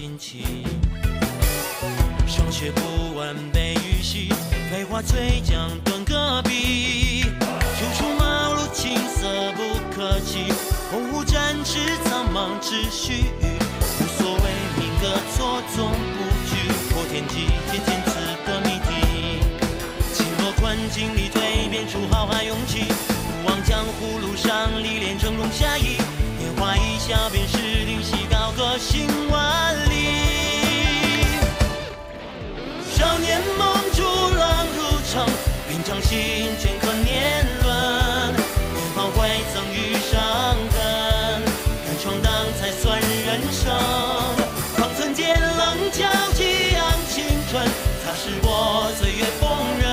心情。霜雪不完被雨洗，飞花翠江断戈壁。处处茅庐青色不可及，鸿鹄展翅苍茫只须臾。无所谓民歌错综不拘，破天际渐渐词的谜题。轻若困境里蜕变出浩瀚勇气，不忘江湖路上历练峥嵘侠义。年华一笑便是灵犀，高歌行万里。少年梦逐浪入城，平常心镌刻年轮。远方未曾遇伤痕，敢闯荡才算人生。方寸间棱角激昂青春，擦拭我岁月风刃。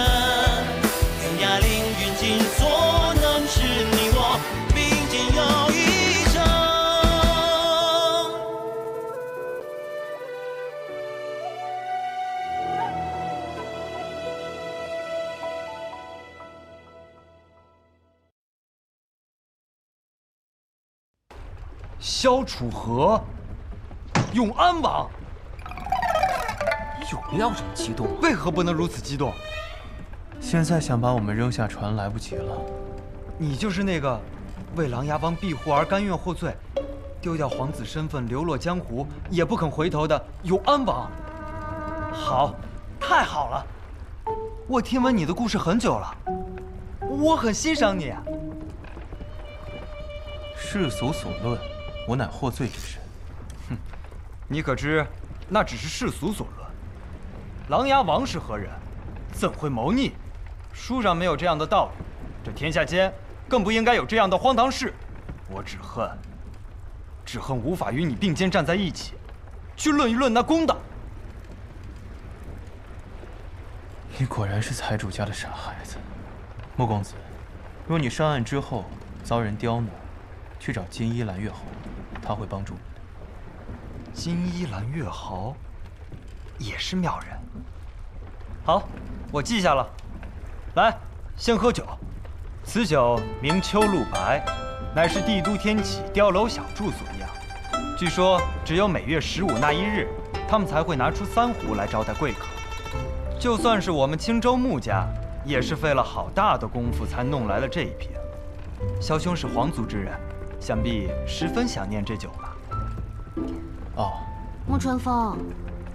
天涯凌云尽所能，是你我并肩又一程。萧楚河，永安王，有必要这么激动？为何不能如此激动？现在想把我们扔下船来不及了。你就是那个为琅琊王庇护而甘愿获罪，丢掉皇子身份流落江湖也不肯回头的永安王。好，太好了！我听闻你的故事很久了，我很欣赏你。世俗所论，我乃获罪之身。哼，你可知那只是世俗所论。琅琊王是何人？怎会谋逆？书上没有这样的道理，这天下间更不应该有这样的荒唐事。我只恨无法与你并肩站在一起，去论一论那公道。你果然是财主家的傻孩子，穆公子。若你上岸之后遭人刁难，去找金衣兰月侯，他会帮助你的。金衣兰月侯也是妙人。好，我记下了。来，先喝酒。此酒名秋露白，乃是帝都天启碉楼小筑所酿。据说只有每月15那一日，他们才会拿出3壶来招待贵客。就算是我们青州穆家，也是费了好大的功夫才弄来了这一瓶。萧兄是皇族之人，想必十分想念这酒吧？哦，穆春风，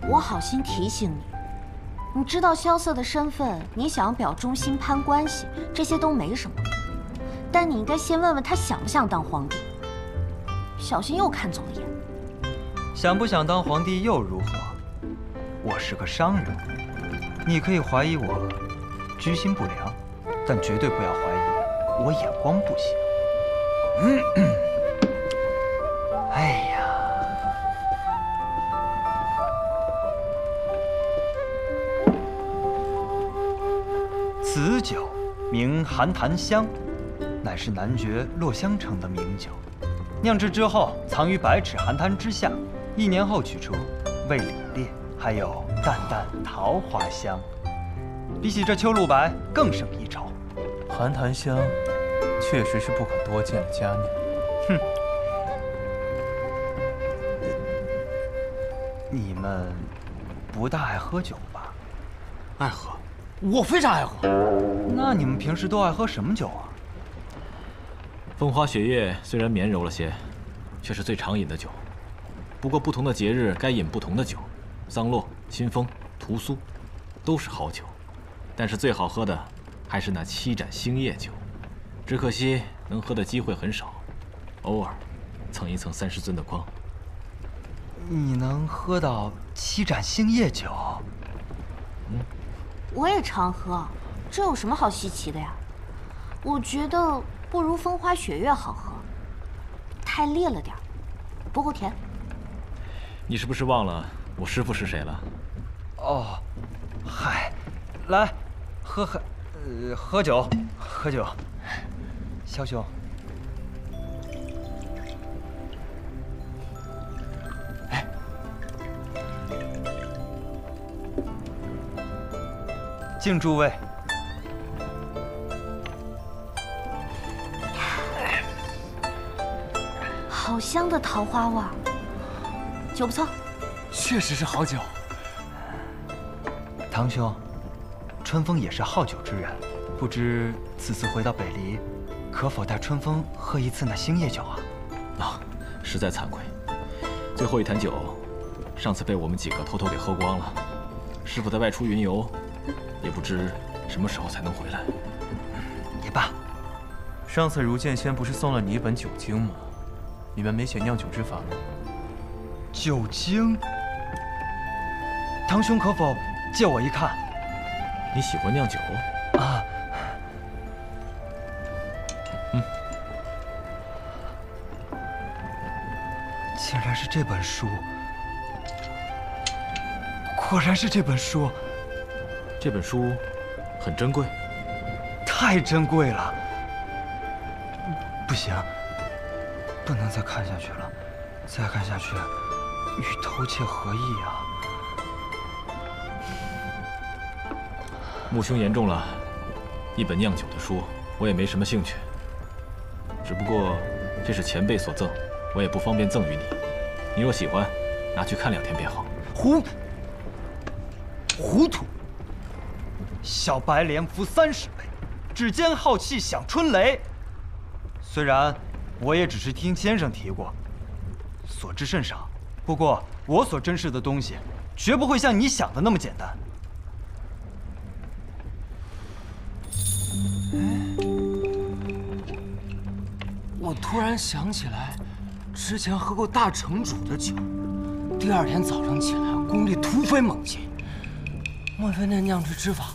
我好心提醒你，你知道萧瑟的身份，你想表忠心攀关系，这些都没什么。但你应该先问问他想不想当皇帝，小心又看走了眼。想不想当皇帝又如何？我是个商人，你可以怀疑我居心不良，但绝对不要怀疑我眼光不行。哎呀，此酒名寒檀香，乃是男爵落香城的名酒。酿制之后，藏于百尺寒潭之下，1年后取出，味凛冽，还有淡淡桃花香，比起这秋露白更胜一筹。寒檀香确实是不可多见的佳酿。哼，你们不大爱喝酒吧？爱喝，我非常爱喝。那你们平时都爱喝什么酒啊？风花雪月虽然绵柔了些，却是最常饮的酒。不过不同的节日该饮不同的酒，桑落、新丰、屠苏，都是好酒。但是最好喝的还是那7盏星夜酒，只可惜能喝的机会很少，偶尔蹭一蹭30尊的光。你能喝到7盏星夜酒？我也常喝，这有什么好稀奇的呀？我觉得不如风花雪月好喝，太烈了点儿，不够甜。你是不是忘了我师父是谁了？哦，嗨，来，喝酒，喝酒。萧兄，敬诸位。好香的桃花味儿，酒不错。确实是好酒。堂兄，春风也是好酒之人，不知此次回到北离，可否带春风喝一次那星夜酒啊？啊，实在惭愧，最后一坛酒，上次被我们几个偷偷给喝光了。师傅在外出云游，也不知什么时候才能回来。也罢，上次如剑仙不是送了你一本酒经吗？你们没写酿酒之法吗？酒经，堂兄可否借我一看？你喜欢酿酒啊？竟然是这本书，果然是这本书。这本书很珍贵，太珍贵了。不行，不能再看下去了，再看下去与偷窃何异啊！穆兄言重了，一本酿酒的书，我也没什么兴趣。只不过这是前辈所赠，我也不方便赠与你。你若喜欢，拿去看2天便好。糊涂！小白连服30杯，指尖好气响春雷。虽然我也只是听先生提过，所知甚少。不过我所珍视的东西，绝不会像你想的那么简单。我突然想起来，之前喝过大城主的酒，第2天早上起来功力突飞猛进。莫非那酿制之法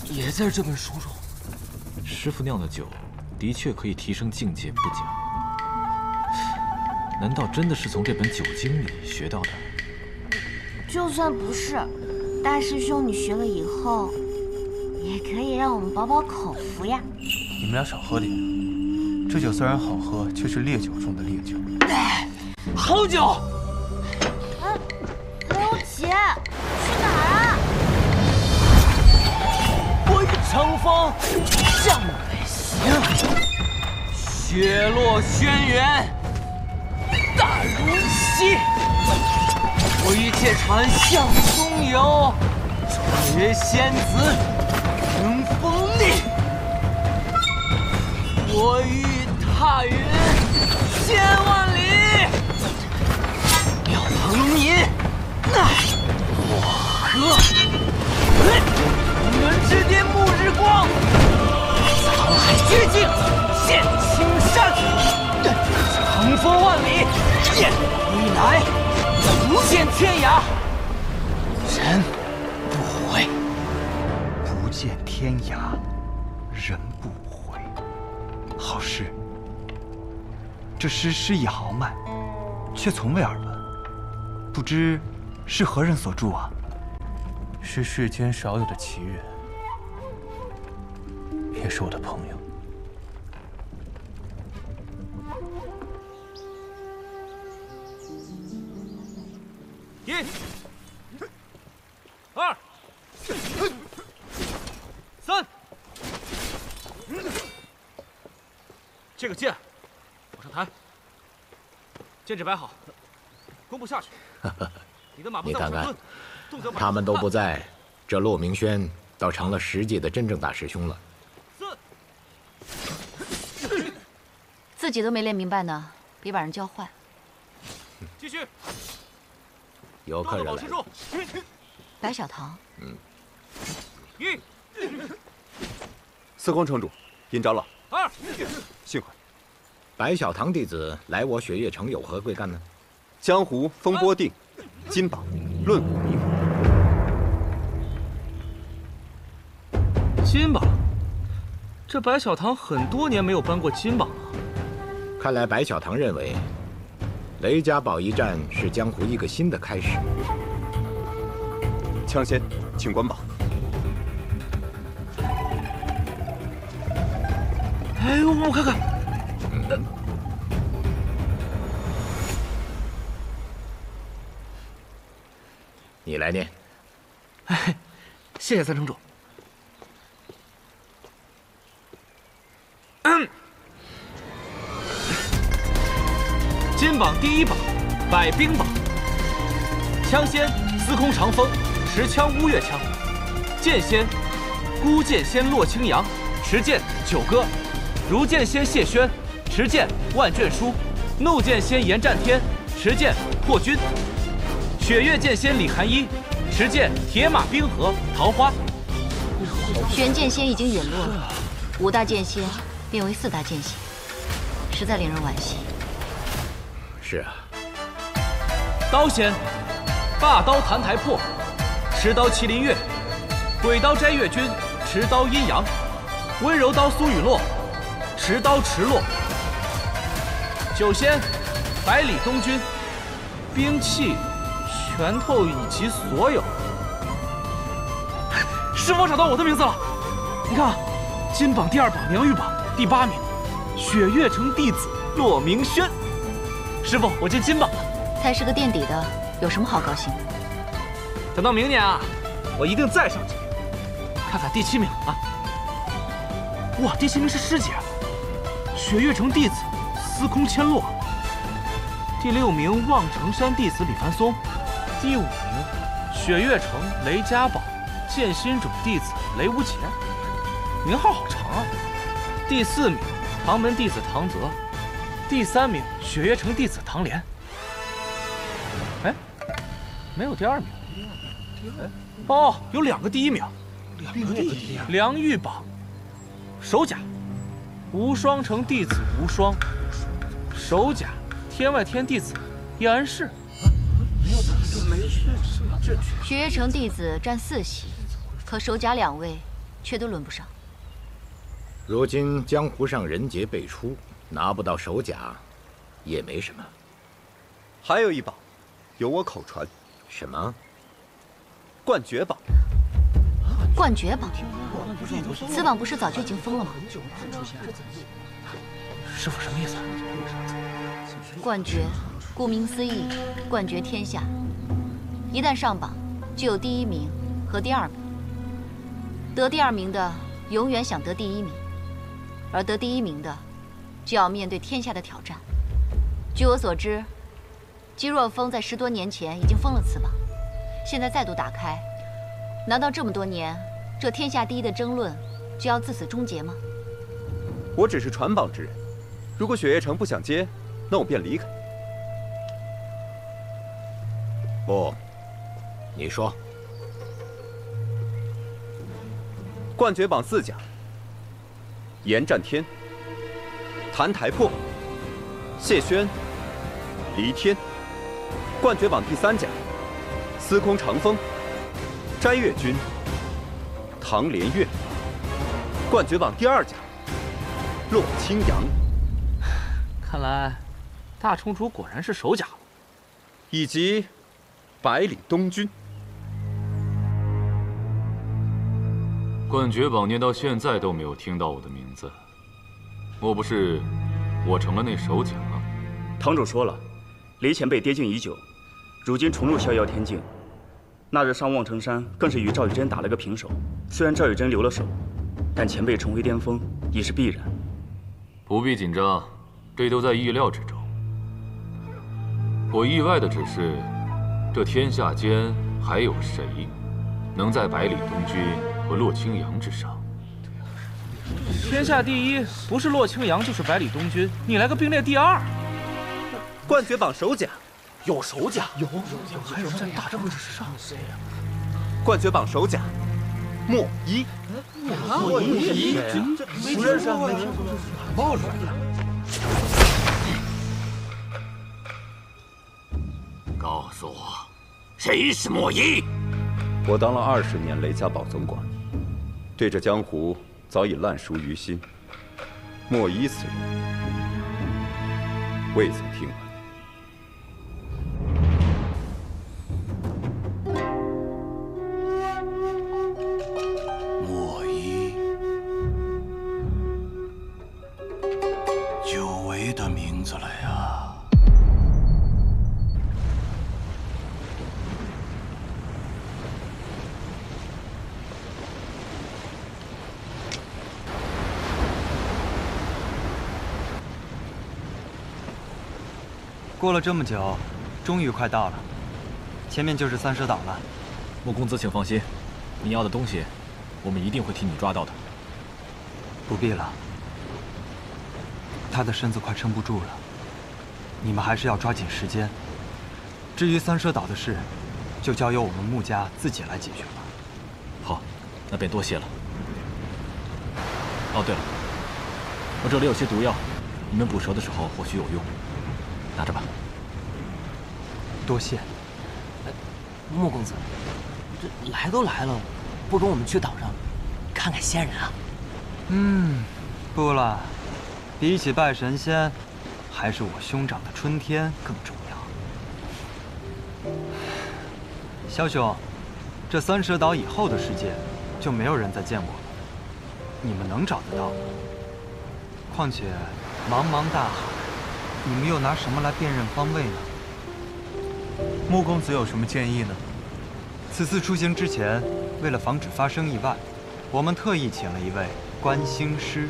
也在这本书中？师傅酿的酒的确可以提升境界不假，难道真的是从这本酒经里学到的？就算不是，大师兄你学了以后，也可以让我们饱饱口福呀。你们俩少喝点，这酒虽然好喝，却是烈酒中的烈酒。好酒！刘琦，去哪儿啊？我欲乘风向北行，雪落轩辕大如溪。我欲借船向东游，穿越仙子迎风逆。我欲踏云千万里，妙腾吟我喝。龙门之巅沐日光，沧海绝境现青山。长风万里雁归来，无限天涯人不回。不见天涯人不回。好诗，这诗意豪迈，却从未耳闻，不知是何人所著啊？是世间少有的奇人，也是我的朋友。1、2、3，这个剑往上抬，剑指摆好，弓步下去。你的马步在往上蹲，动作摆好。他们都不在，这骆明轩倒成了实际的真正大师兄了。自己都没练明白呢，别把人教坏。继续。有客人来了。白小棠。四光城主，尹长老。2，幸会。白小棠弟子来我雪月城有何贵干呢？江湖风波定，金榜论武名。金榜？这白小棠很多年没有颁过金榜了。看来白小棠认为，雷家堡一战是江湖一个新的开始。枪仙，请关榜。哎，我看看。你来念。哎，谢谢三城主。金榜第1榜，百兵榜。枪仙司空长风，持枪乌月枪；剑仙孤剑仙洛青阳，持剑九歌；如剑仙谢轩，持剑万卷书；怒剑仙严战天，持剑破军；雪月剑仙李寒一，持剑铁马冰河桃花。玄剑仙已经陨落了，5大剑仙变为4大剑仙，实在令人惋惜。是啊。刀仙霸刀谭台破，持刀麒麟月；鬼刀摘月君，持刀阴阳；温柔刀苏雨落，持刀池落。酒仙百里东君，兵器、拳头以及所有。师傅，我找到我的名字了！你看，金榜第2榜，良玉榜第8名，雪月城弟子骆明轩。师傅，我进金榜了。才是个垫底的，有什么好高兴的？等到明年啊，我一定再上几名，看看第7名啊！哇，第7名是师姐，雪月城弟子司空千洛。第6名望城山弟子李凡松，第5名雪月城雷家堡剑心种弟子雷无节，名号好长啊。第4名唐门弟子唐泽，第3名雪月城弟子唐莲。哎，没有第2名。哦，有2个第1名，良玉榜首甲无双城弟子无双，首甲天外天弟子叶安世。雪月城弟子占4席，可首甲2位却都轮不上。如今江湖上人杰辈出，拿不到首甲也没什么。还有一榜，由我口传。什么？冠绝榜。冠绝榜，此榜不是早就已经封了吗？师傅什么意思？冠绝，顾名思义，冠绝天下。一旦上榜，就有第1名和第2名。得第2名的永远想得第1名，而得第1名的就要面对天下的挑战。据我所知，姬若风在10多年前已经封了此榜，现在再度打开，难道这么多年，这天下第一的争论就要自此终结吗？我只是传榜之人，如果雪月城不想接，那我便离开。不，你说。冠绝榜4甲：严战天、谭台破、谢轩、黎天。冠绝榜第3甲：司空长风、摘月君、唐连月。冠绝榜第2甲：洛青阳。看来大冲主果然是首甲了。以及百里东君。冠绝榜念到现在都没有听到我的名字，莫不是我成了那首甲？堂主说了，雷前辈跌境已久，如今重入逍遥天境。那日上望城山，更是与赵雨珍打了个平手。虽然赵雨珍留了手，但前辈重回巅峰已是必然。不必紧张，这都在意料之中。我意外的只是，这天下间还有谁能在百里东君和洛青阳之上？天下第一不是洛青阳就是百里东君，你来个并列第2。冠绝榜首甲，有首甲，有，还有在大正之上。冠绝榜首甲，莫一。莫一，不认识啊？冒出来的。告诉我，谁是莫一？我当了20年雷家堡总管，对这江湖早已烂熟于心。莫一此人，未曾听闻。莫一，久违的名字了呀。过了这么久，终于快到了。前面就是三蛇岛了。穆公子，请放心，你要的东西，我们一定会替你抓到的。不必了，他的身子快撑不住了，你们还是要抓紧时间。至于三蛇岛的事，就交由我们穆家自己来解决吧。好，那便多谢了。哦，对了，我这里有些毒药，你们捕蛇的时候或许有用，拿着吧。多谢。穆公子，这来都来了，不跟我们去岛上看看仙人啊？不了，比起拜神仙，还是我兄长的春天更重要。萧兄，这三蛇岛以后的世界，就没有人再见过了，你们能找得到吗？况且茫茫大海，你们又拿什么来辨认方位呢？穆公子有什么建议呢？此次出行之前，为了防止发生意外，我们特意请了一位观星师。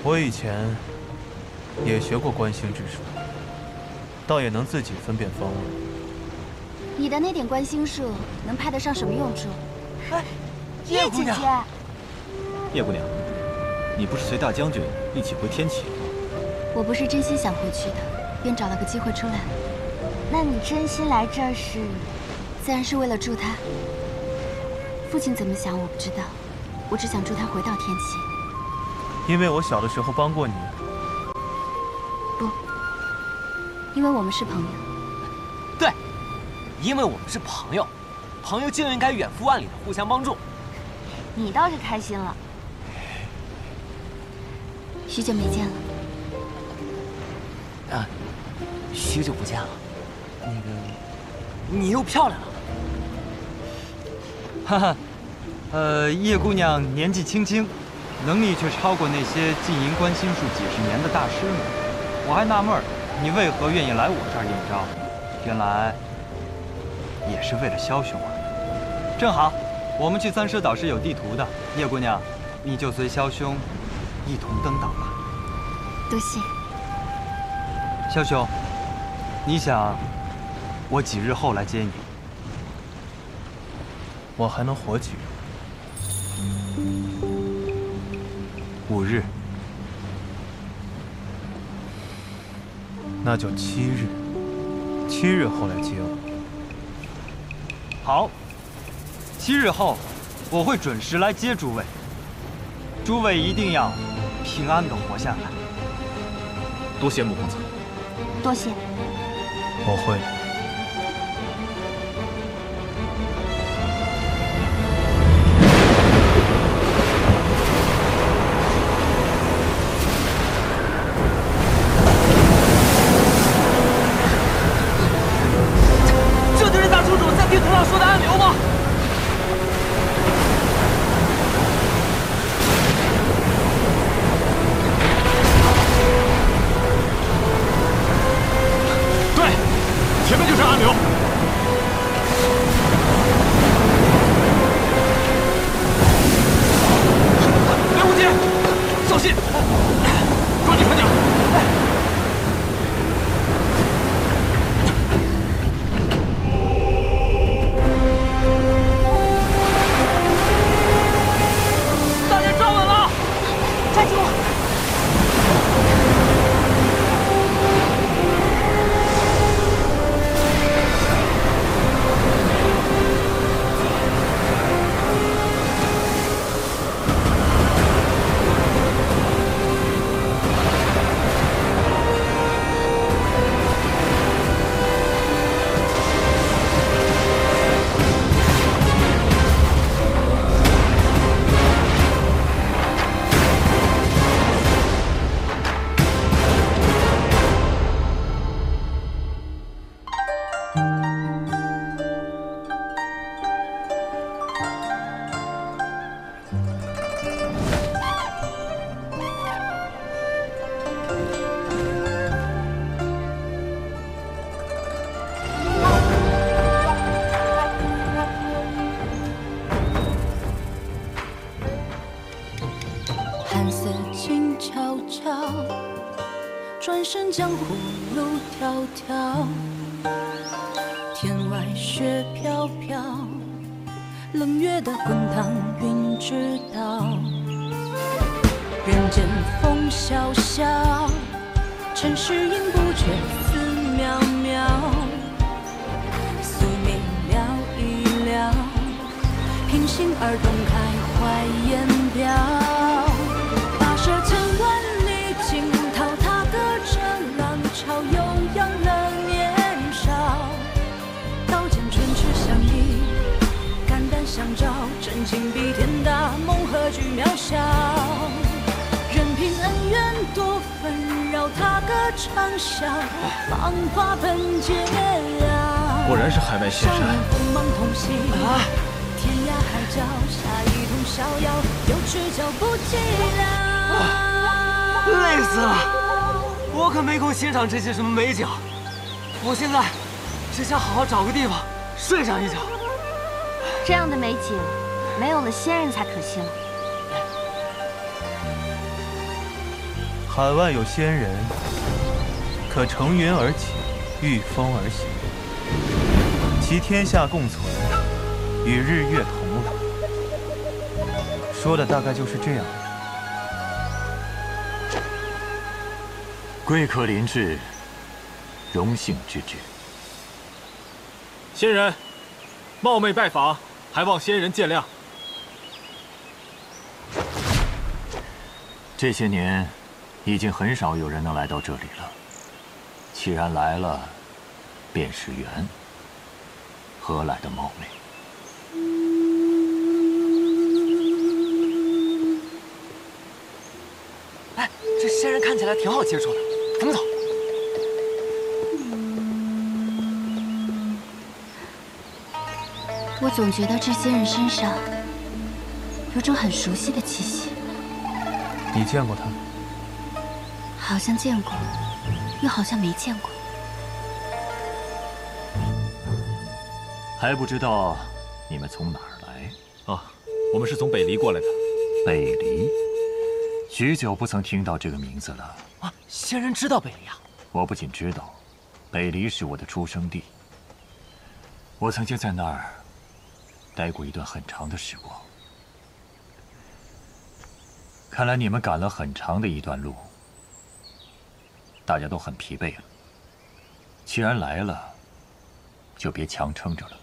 我以前也学过观星之术，倒也能自己分辨方位。你的那点观星术能派得上什么用处？哎，叶姐姐，叶姑娘，你不是随大将军一起回天启吗？我不是真心想回去的，便找了个机会出来。那你真心来这儿是？自然是为了助他。父亲怎么想我不知道，我只想助他回到天启。因为我小的时候帮过你。不，因为我们是朋友。对，因为我们是朋友，朋友就应该远赴万里的互相帮助。你倒是开心了。许久没见了。啊，许久不见了。那个，你又漂亮了。哈哈，叶姑娘年纪轻轻，能力却超过那些浸淫观星术几十年的大师们。我还纳闷儿，你为何愿意来我这儿应招？原来也是为了萧兄啊！正好，我们去三蛇岛是有地图的。叶姑娘，你就随萧兄一同登岛吧。多谢。萧兄，你想我几日后来接你？我还能活几日？5日。那就7日。7日后来接我。好，7日后我会准时来接诸位。诸位一定要平安地活下来。多谢穆公子。多谢。我会。这就是大出主在地图上说的暗流吗？对，前面就是暗流。别无间，小心！抓紧船桨。转身江湖路迢迢，天外雪飘飘，冷月的滚烫云知道。人间风萧萧，尘世音不绝思渺渺。宿命聊一聊，平心而动开怀言表。跋涉千万里，惊涛踏歌着浪潮，悠扬了年少。刀剑唇齿相依，肝胆相照，真情比天大，梦何惧渺小。任凭恩怨多纷扰，踏歌长啸，芳华奔劫啊！果然是海外仙山。锋芒同行，天涯海角，下一通逍遥，有曲脚不寂寥。累死了，我可没空欣赏这些什么美景。我现在只想好好找个地方睡上一觉。这样的美景，没有了仙人才可惜了。海外有仙人，可乘云而起，御风而行，其天下共存，与日月同老。说的大概就是这样。贵客临至，荣幸之至。仙人，冒昧拜访，还望仙人见谅。这些年，已经很少有人能来到这里了。既然来了，便是缘，何来的冒昧？哎，这仙人看起来挺好接触的，咱们走。我总觉得这仙人身上有种很熟悉的气息。你见过他？好像见过，又好像没见过。还不知道你们从哪儿来？啊，我们是从北离过来的。北离，许久不曾听到这个名字了。啊，仙人知道北离啊？我不仅知道，北离是我的出生地。我曾经在那儿待过一段很长的时光。看来你们赶了很长的一段路，大家都很疲惫了。既然来了，就别强撑着了。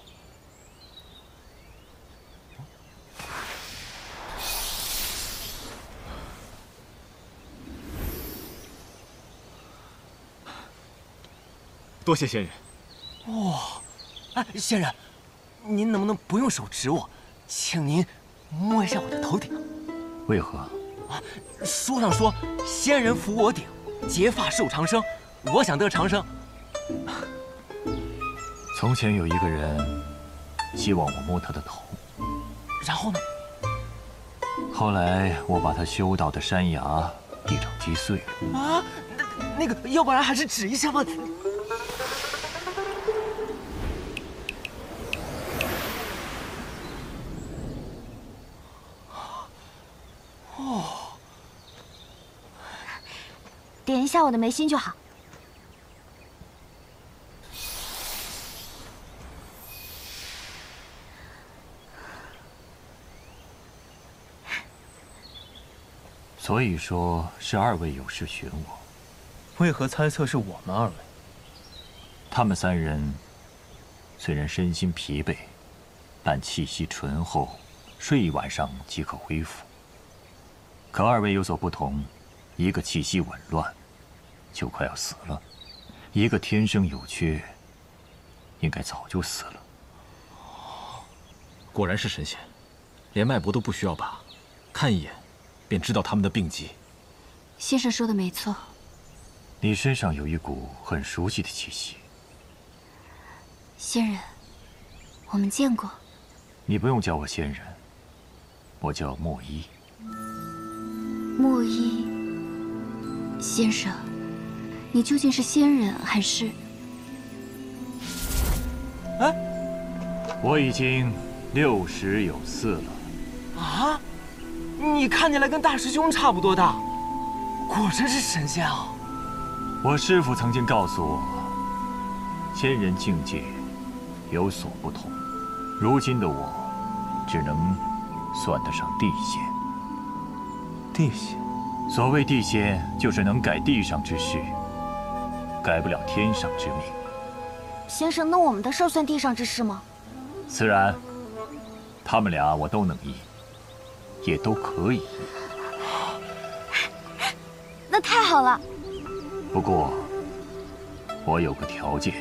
多谢仙人。哇，哎，仙人，您能不能不用手指我，请您摸一下我的头顶？为何？啊，书上说仙人扶我顶，结发寿长生，我想得长生。从前有一个人希望我摸他的头，然后呢？后来我把他修到的山崖一掌击碎了。啊，那个，要不然还是指一下吧。点一下我的眉心就好。所以说是二位有事寻我。为何猜测是我们二位？他们三人虽然身心疲惫，但气息醇厚，睡一晚上即可恢复。可二位有所不同，一个气息紊乱，就快要死了；一个天生有缺，应该早就死了。果然是神仙，连脉搏都不需要拔，看一眼便知道他们的病机。先生说的没错。你身上有一股很熟悉的气息。仙人，我们见过。你不用叫我仙人，我叫莫一。莫一先生，你究竟是仙人还是？哎，我已经60有4了。啊，你看起来跟大师兄差不多大，果真是神仙啊！我师父曾经告诉我，仙人境界有所不同。如今的我，只能算得上地仙。地仙，所谓地仙，就是能改地上之事，改不了天上之命。先生，那我们的事算地上之事吗？自然，他们俩我都能医，也都可以医。那太好了。不过，我有个条件。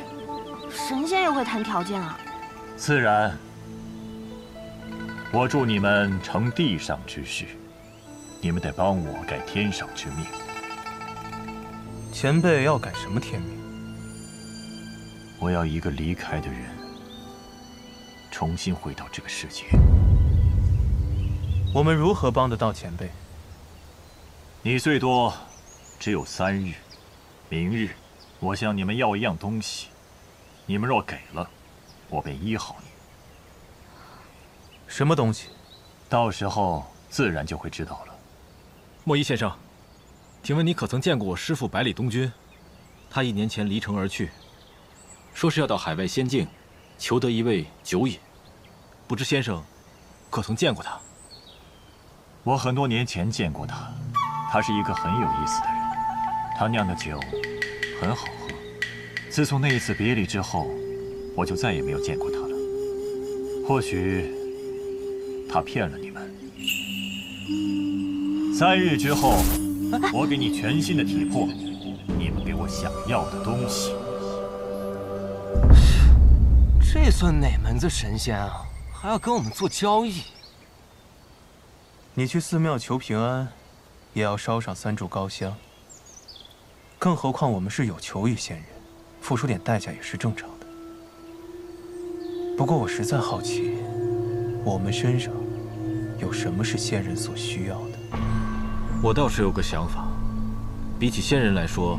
神仙也会谈条件啊？自然。我助你们成地上之事，你们得帮我改天上之命。前辈要改什么天命？我要一个离开的人，重新回到这个世界。我们如何帮得到前辈？你最多只有3日，明日我向你们要一样东西，你们若给了，我便医好你。什么东西？到时候自然就会知道了。莫一先生，请问你可曾见过我师父百里东君？他1年前离城而去，说是要到海外仙境，求得一味酒饮。不知先生可曾见过他？我很多年前见过他，他是一个很有意思的人。他酿的酒很好喝。自从那一次别离之后，我就再也没有见过他了。或许他骗了你们。3日之后，我给你全新的体魄，你们给我想要的东西。这算哪门子神仙啊？还要跟我们做交易？你去寺庙求平安，也要烧上3炷高香。更何况我们是有求于仙人，付出点代价也是正常的。不过我实在好奇，我们身上有什么是仙人所需要的？我倒是有个想法，比起仙人来说，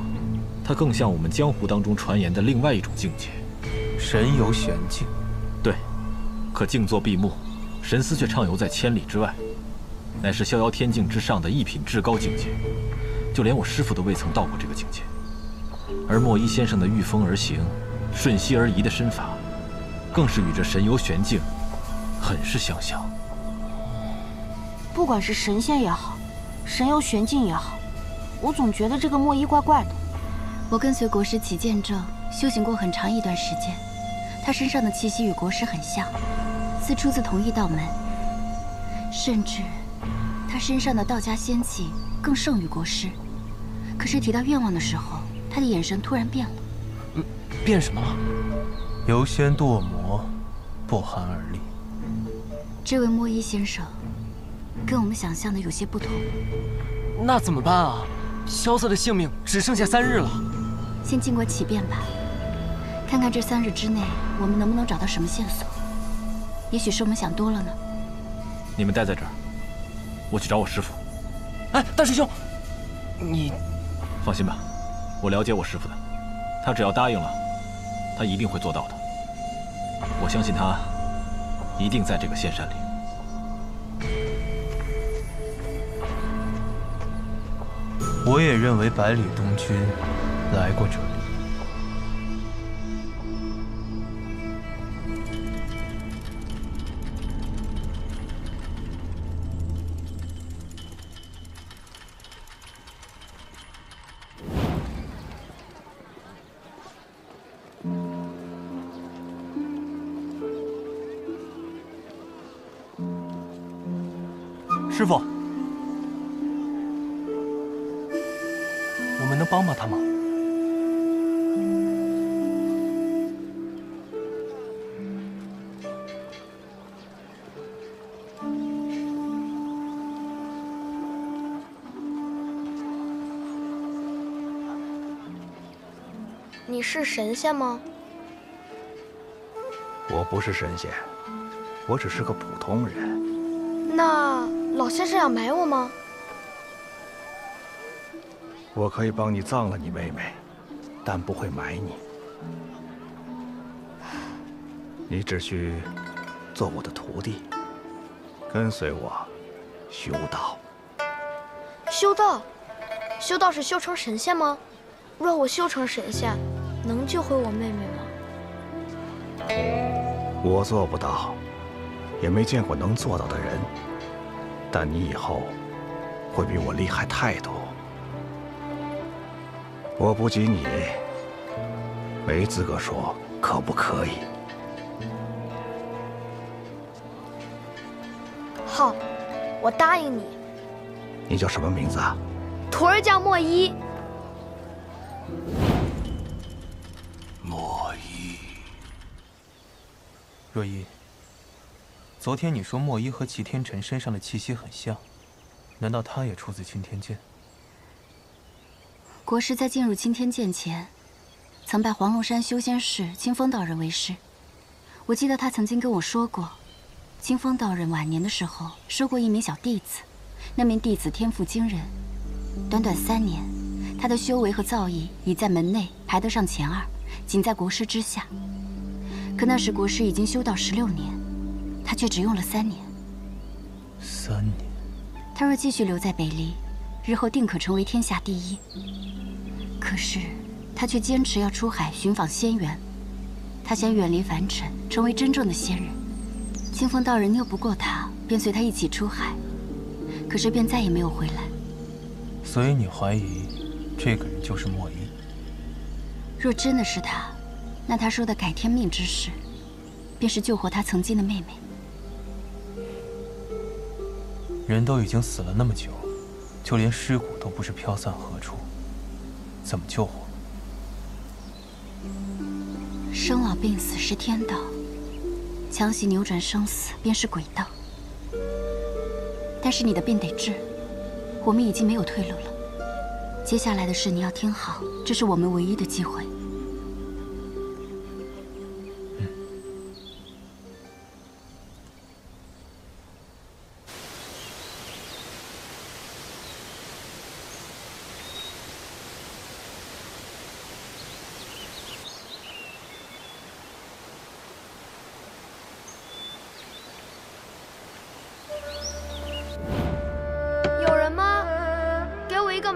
他更像我们江湖当中传言的另外一种境界——神游玄境。对，可静坐闭目，神思却畅游在千里之外，乃是逍遥天境之上的一品至高境界。就连我师父都未曾到过这个境界。而莫一先生的御风而行、瞬息而移的身法，更是与这神游玄境很是相像。不管是神仙也好，神游玄境也好，我总觉得这个莫一怪怪的。我跟随国师起剑证修行过很长一段时间，他身上的气息与国师很像，似出自同一道门，甚至他身上的道家仙气更胜于国师。可是提到愿望的时候，他的眼神突然变了。变什么了？游仙堕魔，不寒而栗。这位莫一先生，跟我们想象的有些不同。那怎么办啊？萧瑟的性命只剩下3日了。先静观其变吧，看看这3日之内我们能不能找到什么线索。也许是我们想多了呢。你们待在这儿，我去找我师父。哎，大师兄，你放心吧，我了解我师父的，他只要答应了，他一定会做到的。我相信他一定在这个仙山里。我也认为百里东君来过这里。师傅，我们能帮帮他吗？你是神仙吗？我不是神仙，我只是个普通人。那老先生要买我吗？我可以帮你葬了你妹妹，但不会埋你。你只需做我的徒弟，跟随我修道。修道？修道是修成神仙吗？若我修成神仙，能救回我妹妹吗？我做不到，也没见过能做到的人。但你以后会比我厉害太多。我不及你，没资格说可不可以。好，我答应你。你叫什么名字啊？徒儿叫莫一。莫一。若依，昨天你说莫一和齐天辰身上的气息很像，难道他也出自青天剑？国师在进入青天剑前，曾拜黄龙山修仙士清风道人为师。我记得他曾经跟我说过，清风道人晚年的时候收过一名小弟子，那名弟子天赋惊人，短短3年，他的修为和造诣已在门内排得上前2，仅在国师之下。可那时国师已经修道16年，他却只用了3年。3年？他若继续留在北离，日后定可成为天下第一。可是他却坚持要出海寻访仙缘，他想远离凡尘，成为真正的仙人。清风道人拗不过他，便随他一起出海，可是便再也没有回来。所以你怀疑这个人就是莫一？若真的是他，那他说的改天命之事，便是救活他曾经的妹妹。人都已经死了那么久，就连尸骨都不知飘散何处，怎么救活？生老病死是天道，强行扭转生死便是鬼道。但是你的病得治，我们已经没有退路了。接下来的事你要听好，这是我们唯一的机会。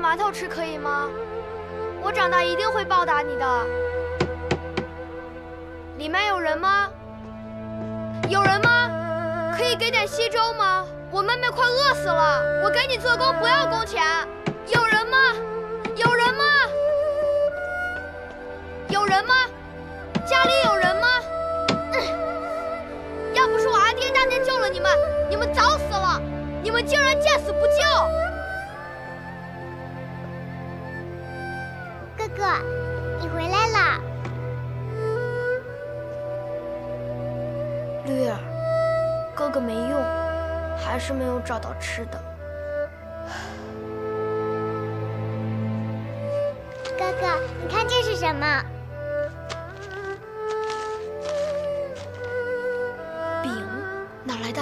馒头吃可以吗？我长大一定会报答你的。里面有人吗？有人吗？可以给点稀粥吗？我妹妹快饿死了，我给你做工不要工钱。有人吗？有人吗？有人吗？家里有人吗？要不是我阿爹当年救了你们，你们早死了。你们竟然见死不救！哥哥，你回来啦！绿儿，哥哥没用，还是没有找到吃的。哥哥，你看这是什么？饼，哪来的？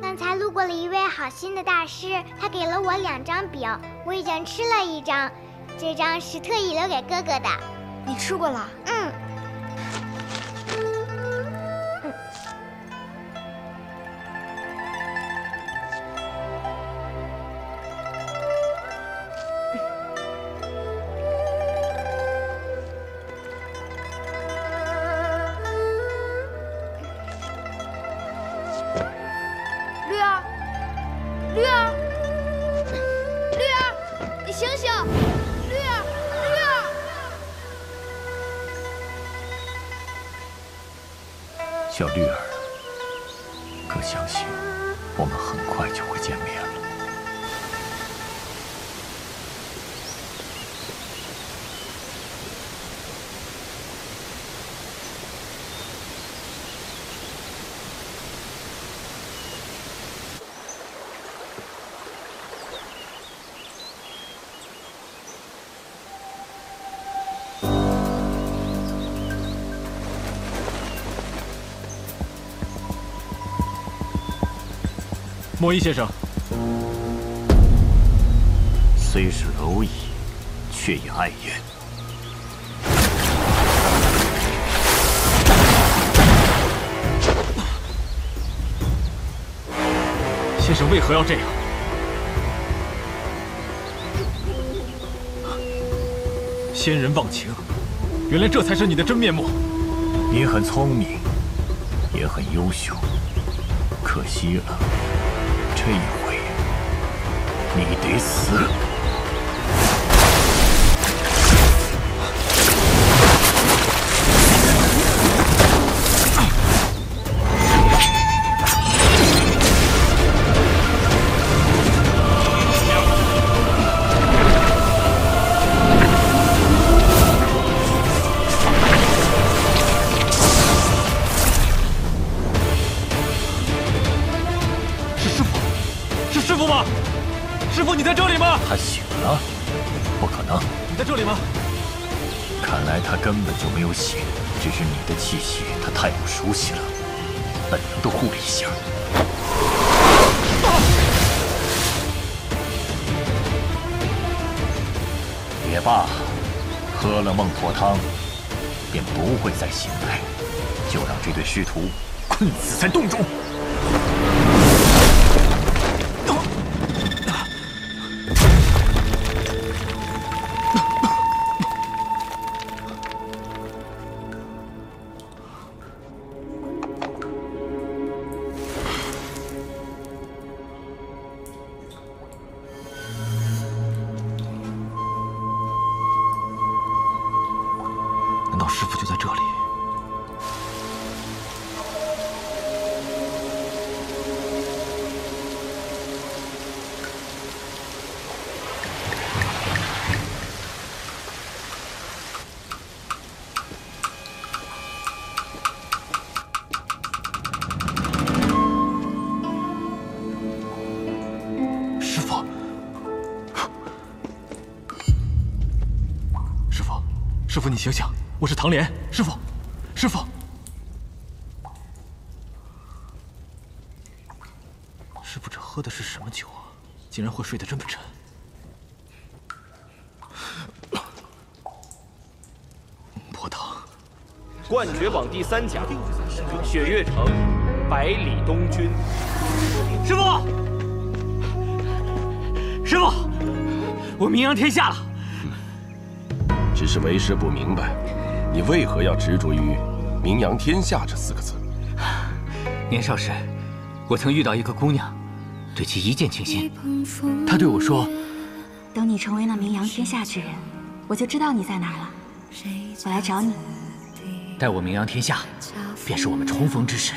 刚才路过了一位好心的大师，他给了我2张饼，我已经吃了1张。这张是特意留给哥哥的，你吃过了？嗯。绿儿，绿儿，绿儿，你醒醒！小绿儿，可相信我们很快就会见面了。莫一先生，虽是蝼蚁，却也碍眼。先生为何要这样？仙人忘情，原来这才是你的真面目。你很聪明。也很优秀，可惜了，这一回你得死。师傅，你在这里吗？他醒了？不可能！你在这里吗？看来他根本就没有醒，只是你的气息他太不熟悉了，本能的护了一下。也罢，喝了孟婆汤，便不会再醒来。就让这对师徒困死在洞中。难道师傅就在这里？师傅，师傅，师傅，你醒醒！我是唐莲，师傅，师傅，师傅，这喝的是什么酒啊？竟然会睡得这么沉。婆汤，冠绝榜第3甲，雪月城百里东君。师傅，师傅，我名扬天下了。只是为师不明白。你为何要执着于“名扬天下”这4个字？年少时，我曾遇到一个姑娘，对其一见倾心。她对我说：“等你成为那名扬天下之人，我就知道你在哪儿了。我来找你。待我名扬天下，便是我们重逢之时。”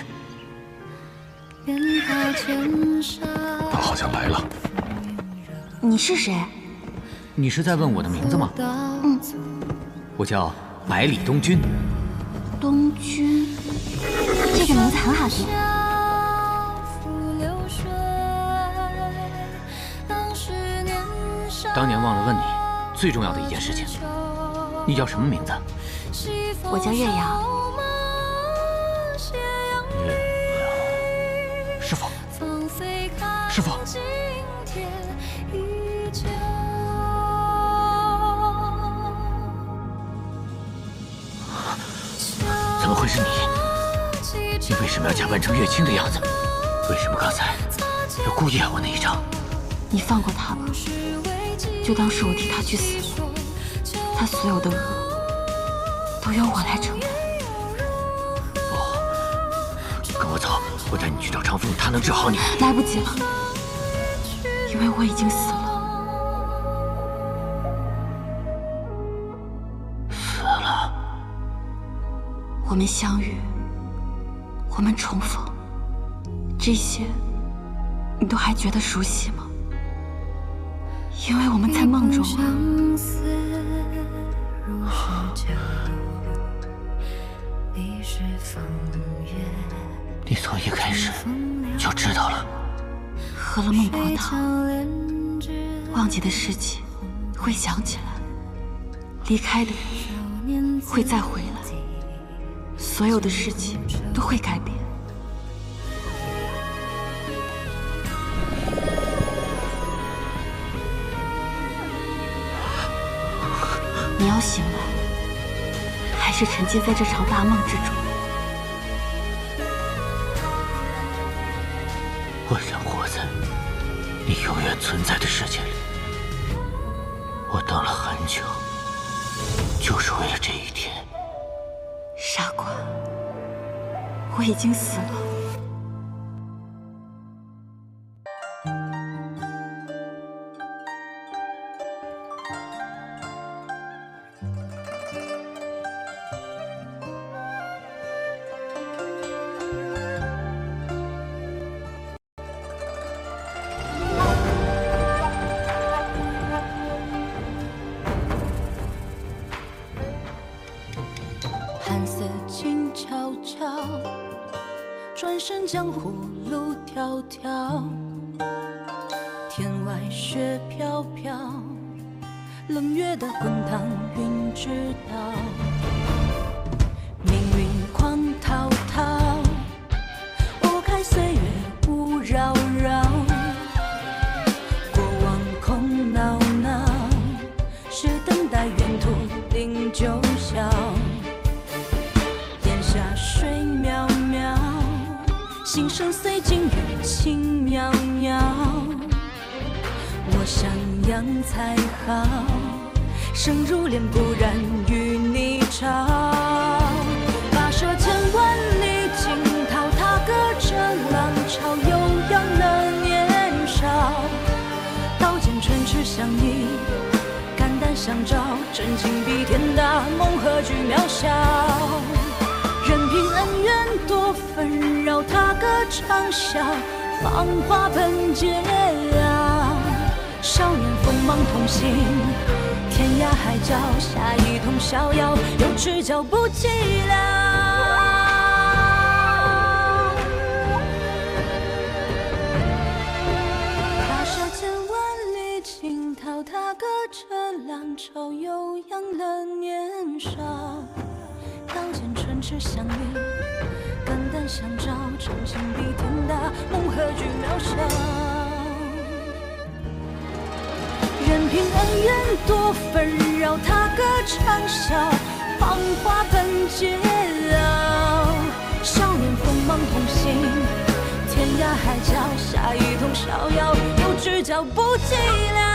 他好像来了。你是谁？你是在问我的名字吗？嗯，我叫百里东君。东君，这个名字很好听。当年忘了问你最重要的一件事情，你叫什么名字？我叫月瑶。师傅，师傅。怎么会是你？你为什么要假扮成月清的样子？为什么刚才要故意按我那一招？你放过他吧，就当是我替他去死了。他所有的恶都由我来承担。不，跟我走，我带你去找长风，他能治好你。来不及了，因为我已经死了。死了。我们相遇，我们重逢，这些你都还觉得熟悉吗？因为我们在梦中啊。你从一开始就知道了。喝了孟婆汤，忘记的事情会想起来，离开的人会再回来，所有的事情都会改变。你要醒来，还是沉浸在这场大梦之中？我想活在你永远存在的世界里。我等了很久，就是为了这一天。傻瓜，我我已经死了。寒色静悄悄，转身江湖路迢迢。天外雪飘飘，冷月的滚烫云知道。命运狂滔滔，拨开岁月雾绕绕。过往空闹闹，是等待远途零九霄。水渺渺，心声随境遇轻渺渺。我想养才好，生如莲不染与你潮。跋涉千万里惊涛，踏歌着浪潮，悠扬了年少。刀剑唇齿相依，肝胆相照，真情比天大，梦何惧渺小。任凭恩怨多纷扰，踏歌长啸，芳华奔劫啊！少年锋芒同行，天涯海角，下一通逍遥，有知交不寂寥。跋涉千万里惊涛，踏歌着浪潮，悠扬了年少。刀剑唇齿相依，肝胆相照，真情比天大，梦何惧渺小。任凭恩怨多纷扰，踏歌长啸，芳华奔劫啊！少年锋芒同行，天涯海角，下一通逍遥，有知交不寂寥。